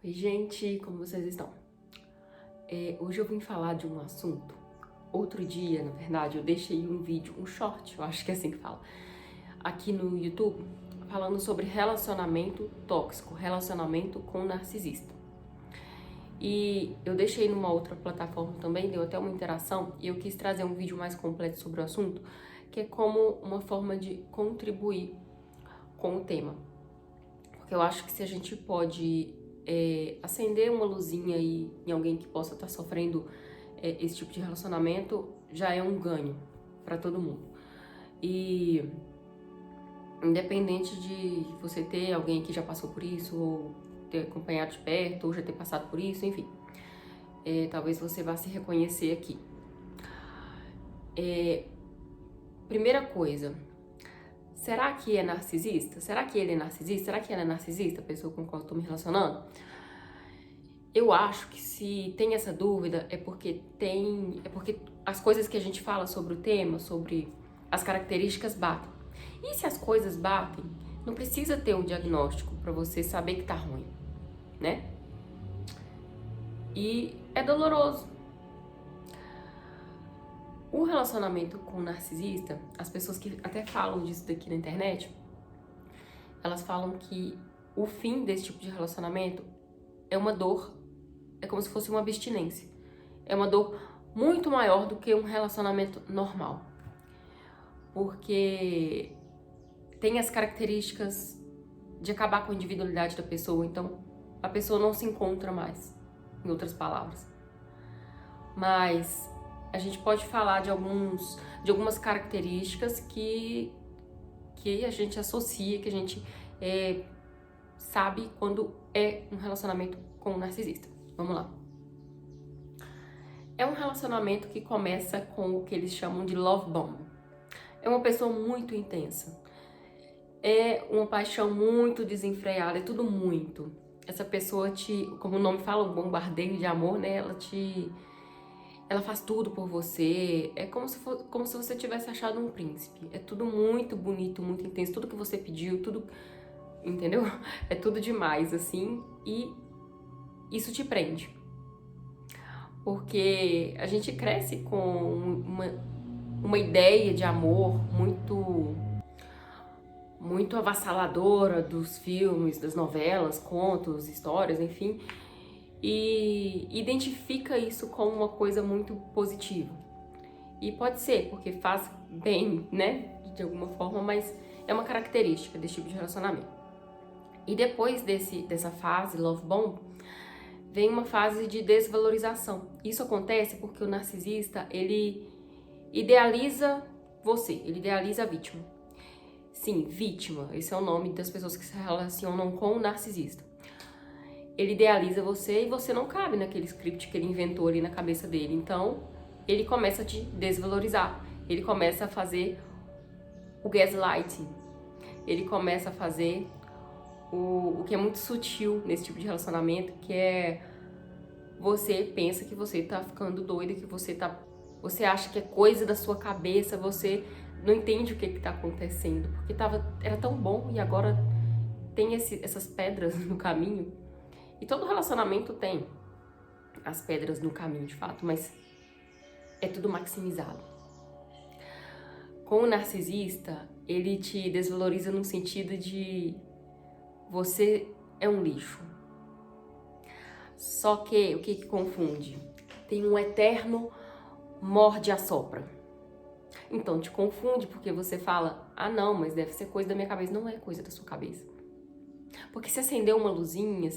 Oi, gente, como vocês estão? Hoje eu vim falar de um assunto. Outro dia, na verdade, eu deixei um vídeo, um short, eu acho que é assim que fala, aqui no YouTube, falando sobre relacionamento tóxico, relacionamento com narcisista. E eu deixei numa outra plataforma também, deu até uma interação, e eu quis trazer um vídeo mais completo sobre o assunto, que é como uma forma de contribuir com o tema. Porque eu acho que se a gente pode acender uma luzinha aí em alguém que possa estar sofrendo esse tipo de relacionamento, já é um ganho para todo mundo. E independente de você ter alguém que já passou por isso, ou ter acompanhado de perto, ou já ter passado por isso, enfim, talvez você vá se reconhecer aqui. Primeira coisa, será que é narcisista? Será que ele é narcisista? Será que ela é narcisista, a pessoa com a qual eu tô me relacionando? Eu acho que se tem essa dúvida é porque as coisas que a gente fala sobre o tema, sobre as características batem. E se as coisas batem, não precisa ter um diagnóstico para você saber que tá ruim, né? E é doloroso. O relacionamento com o narcisista, as pessoas que até falam disso daqui na internet, elas falam que o fim desse tipo de relacionamento é uma dor, é como se fosse uma abstinência. É uma dor muito maior do que um relacionamento normal. Porque tem as características de acabar com a individualidade da pessoa, então a pessoa não se encontra mais, em outras palavras. Mas a gente pode falar de algumas características que a gente associa, que a gente sabe quando é um relacionamento com um narcisista. Vamos lá. É um relacionamento que começa com o que eles chamam de love bomb. É uma pessoa muito intensa. É uma paixão muito desenfreada, é tudo muito. Essa pessoa como o nome fala, um bombardeio de amor, né? Ela faz tudo por você. É como se você tivesse achado um príncipe. É tudo muito bonito, muito intenso. Tudo que você pediu, tudo, entendeu? É tudo demais, assim. E isso te prende. Porque a gente cresce com uma ideia de amor muito avassaladora dos filmes, das novelas, contos, histórias, enfim, e identifica isso como uma coisa muito positiva. E pode ser, porque faz bem, né, de alguma forma, mas é uma característica desse tipo de relacionamento. E depois dessa fase, love bomb, vem uma fase de desvalorização. Isso acontece porque o narcisista, ele idealiza você, ele idealiza a vítima. Sim, vítima, esse é o nome das pessoas que se relacionam com o narcisista. Ele idealiza você e você não cabe naquele script que ele inventou ali na cabeça dele. Então, ele começa a te desvalorizar. Ele começa a fazer o gaslighting. Ele começa a fazer o que é muito sutil nesse tipo de relacionamento, que é você pensa que você tá ficando doida, que você acha que é coisa da sua cabeça, você não entende o que tá acontecendo, porque era tão bom e agora tem essas pedras no caminho. E todo relacionamento tem as pedras no caminho, de fato, mas é tudo maximizado. Com o narcisista, ele te desvaloriza no sentido de você é um lixo. Só que o que confunde? Tem um eterno morde-a-sopra. Então te confunde porque você fala, ah não, mas deve ser coisa da minha cabeça. Não é coisa da sua cabeça. Porque se acendeu uma luzinha,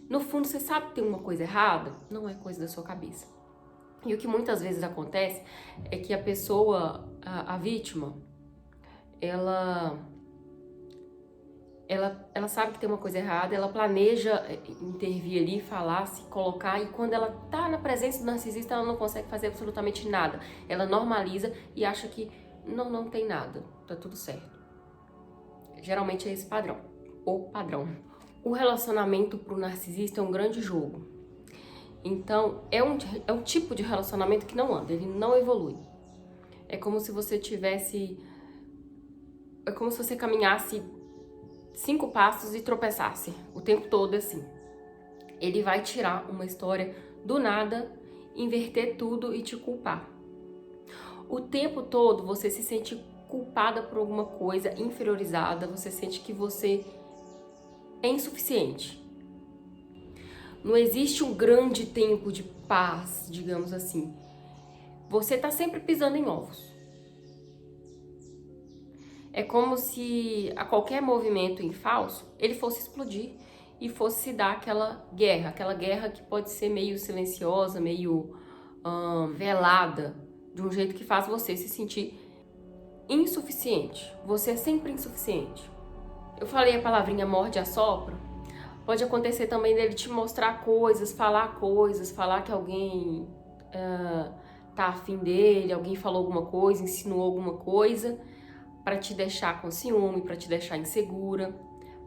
no fundo você sabe que tem uma coisa errada, não é coisa da sua cabeça. E o que muitas vezes acontece é que a pessoa, a vítima, ela sabe que tem uma coisa errada, ela planeja intervir ali, falar, se colocar, e quando ela tá na presença do narcisista, ela não consegue fazer absolutamente nada. Ela normaliza e acha que não tem nada, tá tudo certo. Geralmente é esse padrão, o padrão. O relacionamento pro narcisista é um grande jogo. Então, é um tipo de relacionamento que não anda, ele não evolui. É como se você caminhasse 5 passos e tropeçasse o tempo todo assim. Ele vai tirar uma história do nada, inverter tudo e te culpar. O tempo todo você se sente culpada por alguma coisa, inferiorizada, você sente que você é insuficiente. Não existe um grande tempo de paz, digamos assim. Você tá sempre pisando em ovos. É como se a qualquer movimento em falso, ele fosse explodir e fosse se dar aquela guerra que pode ser meio silenciosa, meio velada, de um jeito que faz você se sentir insuficiente. Você é sempre insuficiente. Eu falei a palavrinha morde a sopra. Pode acontecer também dele te mostrar coisas, falar que alguém tá afim dele, alguém falou alguma coisa, insinuou alguma coisa para te deixar com ciúme, para te deixar insegura.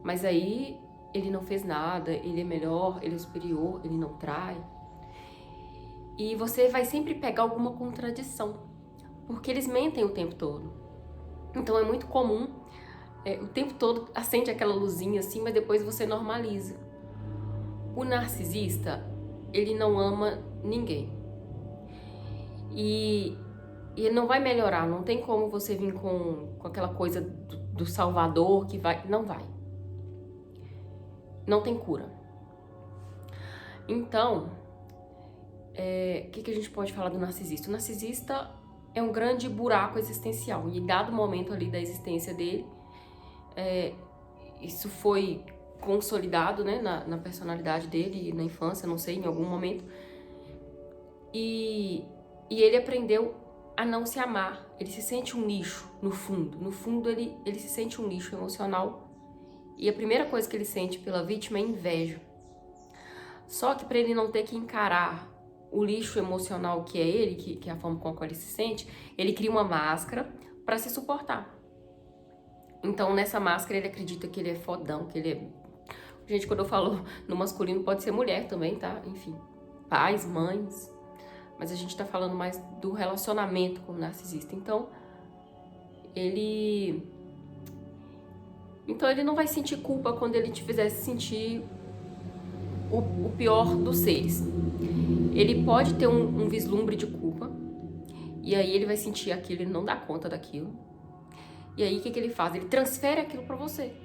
Mas aí ele não fez nada, ele é melhor, ele é superior, ele não trai. E você vai sempre pegar alguma contradição, porque eles mentem o tempo todo. Então é muito comum, o tempo todo acende aquela luzinha assim, mas depois você normaliza. O narcisista, ele não ama ninguém. E ele não vai melhorar, não tem como você vir com aquela coisa do salvador que vai... Não vai. Não tem cura. Então, o que a gente pode falar do narcisista? O narcisista é um grande buraco existencial. E dado o momento ali da existência dele, isso foi consolidado, né, na personalidade dele, na infância, não sei, em algum momento. E ele aprendeu a não se amar. Ele se sente um lixo, no fundo. No fundo, ele se sente um lixo emocional. E a primeira coisa que ele sente pela vítima é inveja. Só que para ele não ter que encarar o lixo emocional que é ele, que é a forma com a qual ele se sente, ele cria uma máscara para se suportar. Então, nessa máscara, ele acredita que ele é fodão, que ele é... Gente, quando eu falo no masculino, pode ser mulher também, tá? Enfim, pais, mães. Mas a gente tá falando mais do relacionamento com o narcisista. Então, ele não vai sentir culpa quando ele te fizesse sentir o pior dos seres. Ele pode ter um vislumbre de culpa, e aí ele vai sentir aquilo, ele não dá conta daquilo. E aí o que ele faz? Ele transfere aquilo pra você.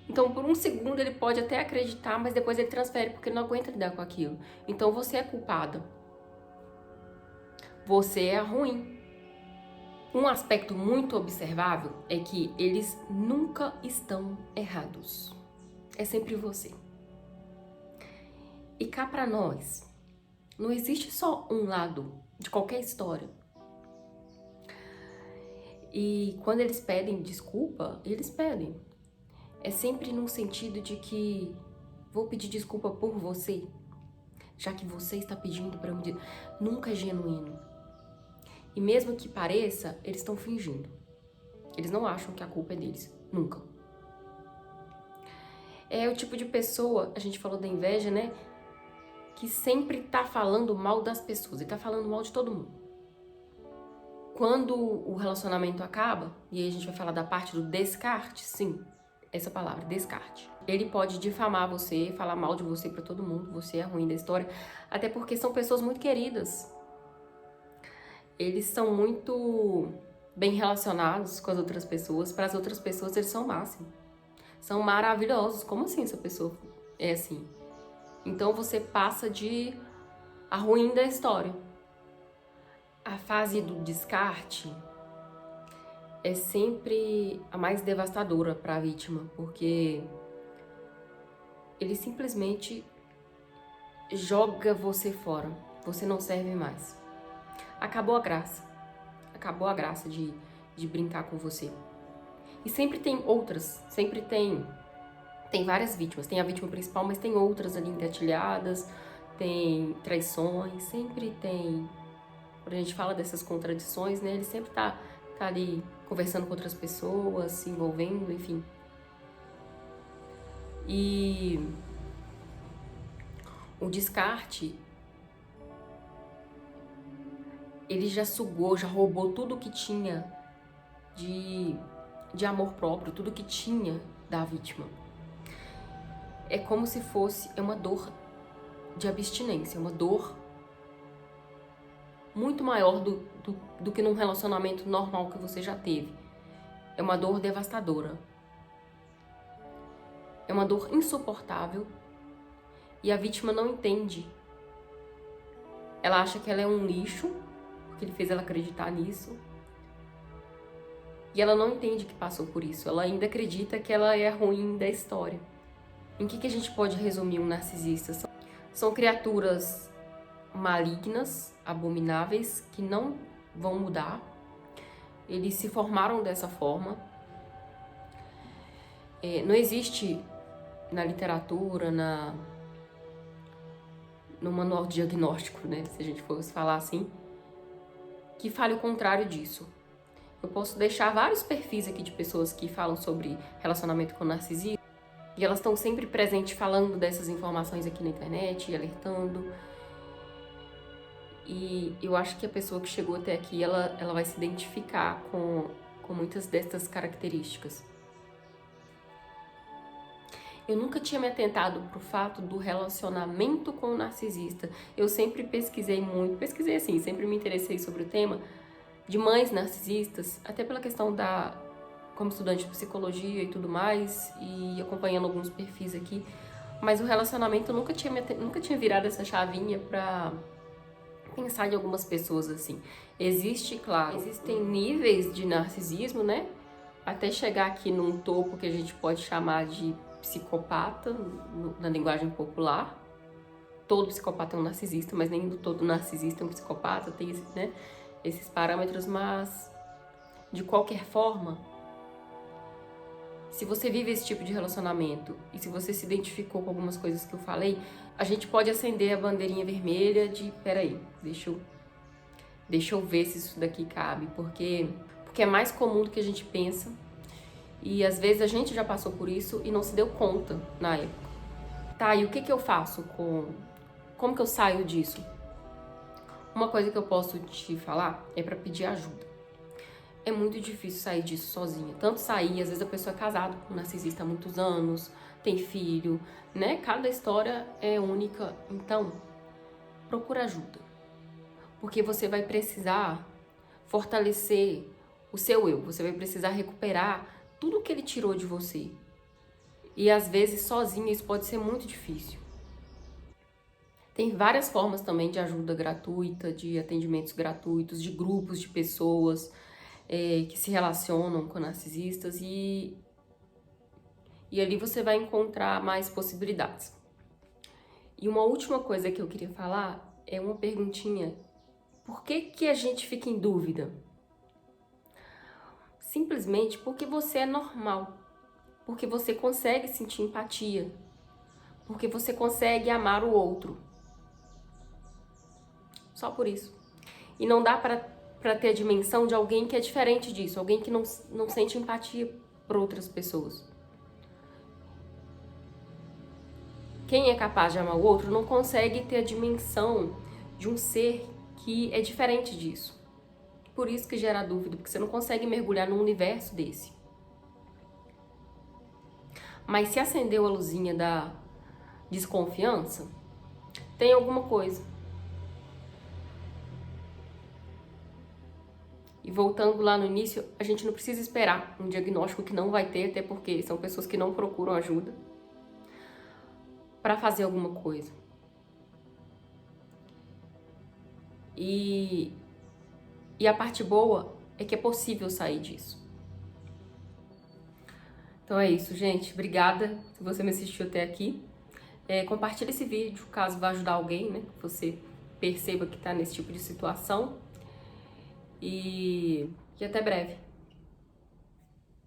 Então por um segundo ele pode até acreditar, mas depois ele transfere porque ele não aguenta lidar com aquilo. Então você é culpada. Você é ruim. Um aspecto muito observável é que eles nunca estão errados. É sempre você. E cá pra nós, não existe só um lado de qualquer história. E quando eles pedem desculpa, eles pedem. É sempre num sentido de que vou pedir desculpa por você, já que você está pedindo para mim. Nunca é genuíno. E mesmo que pareça, eles estão fingindo. Eles não acham que a culpa é deles. Nunca. É o tipo de pessoa, a gente falou da inveja, né? Que sempre tá falando mal das pessoas. E tá falando mal de todo mundo. Quando o relacionamento acaba, e aí a gente vai falar da parte do descarte, sim, essa palavra, descarte. Ele pode difamar você, falar mal de você pra todo mundo, você é ruim da história, até porque são pessoas muito queridas. Eles são muito bem relacionados com as outras pessoas, para as outras pessoas eles são o máximo. São maravilhosos, como assim essa pessoa é assim? Então você passa de a ruim da história. A fase do descarte é sempre a mais devastadora para a vítima, porque ele simplesmente joga você fora. Você não serve mais. Acabou a graça. Acabou a graça de brincar com você. E sempre tem outras, sempre tem várias vítimas. Tem a vítima principal, mas tem outras ali engatilhadas, tem traições, sempre tem... Quando a gente fala dessas contradições, né, ele sempre tá ali conversando com outras pessoas, se envolvendo, enfim. E o descarte, ele já sugou, já roubou tudo que tinha de amor próprio, tudo que tinha da vítima. É como se fosse, é uma dor de abstinência, uma dor muito maior do que num relacionamento normal que você já teve. É uma dor devastadora. É uma dor insuportável e a vítima não entende. Ela acha que ela é um lixo, porque ele fez ela acreditar nisso. E ela não entende que passou por isso. Ela ainda acredita que ela é a ruim da história. Em que a gente pode resumir um narcisista? São criaturas malignas, abomináveis, que não vão mudar. Eles se formaram dessa forma. Não existe na literatura, no manual diagnóstico, né, se a gente fosse falar assim, que fale o contrário disso. Eu posso deixar vários perfis aqui de pessoas que falam sobre relacionamento com narcisismo, e elas estão sempre presentes falando dessas informações aqui na internet, e alertando. E eu acho que a pessoa que chegou até aqui, ela vai se identificar com muitas dessas características. Eu nunca tinha me atentado pro fato do relacionamento com o narcisista. Eu sempre pesquisei assim, sempre me interessei sobre o tema de mães narcisistas, até pela questão como estudante de psicologia e tudo mais, e acompanhando alguns perfis aqui. Mas o relacionamento nunca tinha virado essa chavinha pra pensar em algumas pessoas assim. Existem níveis de narcisismo, né? Até chegar aqui num topo que a gente pode chamar de psicopata, na linguagem popular. Todo psicopata é um narcisista, mas nem todo narcisista é um psicopata, tem né, esses parâmetros, mas de qualquer forma, se você vive esse tipo de relacionamento e se você se identificou com algumas coisas que eu falei, a gente pode acender a bandeirinha vermelha de, peraí, deixa eu ver se isso daqui cabe, porque é mais comum do que a gente pensa. E às vezes a gente já passou por isso e não se deu conta na época. Tá, e o que eu faço como que eu saio disso? Uma coisa que eu posso te falar é pra pedir ajuda. É muito difícil sair disso sozinha. Tanto sair, às vezes a pessoa é casada com um narcisista há muitos anos, tem filho, né? Cada história é única. Então, procura ajuda. Porque você vai precisar fortalecer o seu eu. Você vai precisar recuperar tudo que ele tirou de você. E às vezes sozinha isso pode ser muito difícil. Tem várias formas também de ajuda gratuita, de atendimentos gratuitos, de grupos de pessoas que se relacionam com narcisistas e ali você vai encontrar mais possibilidades. E uma última coisa que eu queria falar é uma perguntinha. Por que a gente fica em dúvida? Simplesmente porque você é normal, porque você consegue sentir empatia, porque você consegue amar o outro. Só por isso. E não dá pra ter a dimensão de alguém que é diferente disso, alguém que não sente empatia por outras pessoas. Quem é capaz de amar o outro não consegue ter a dimensão de um ser que é diferente disso. Por isso que gera dúvida, porque você não consegue mergulhar num universo desse. Mas se acendeu a luzinha da desconfiança, tem alguma coisa. E voltando lá no início, a gente não precisa esperar um diagnóstico que não vai ter, até porque são pessoas que não procuram ajuda, para fazer alguma coisa. E a parte boa é que é possível sair disso. Então é isso, gente. Obrigada se você me assistiu até aqui. Compartilha esse vídeo caso vá ajudar alguém, né? Que você perceba que está nesse tipo de situação. E até breve.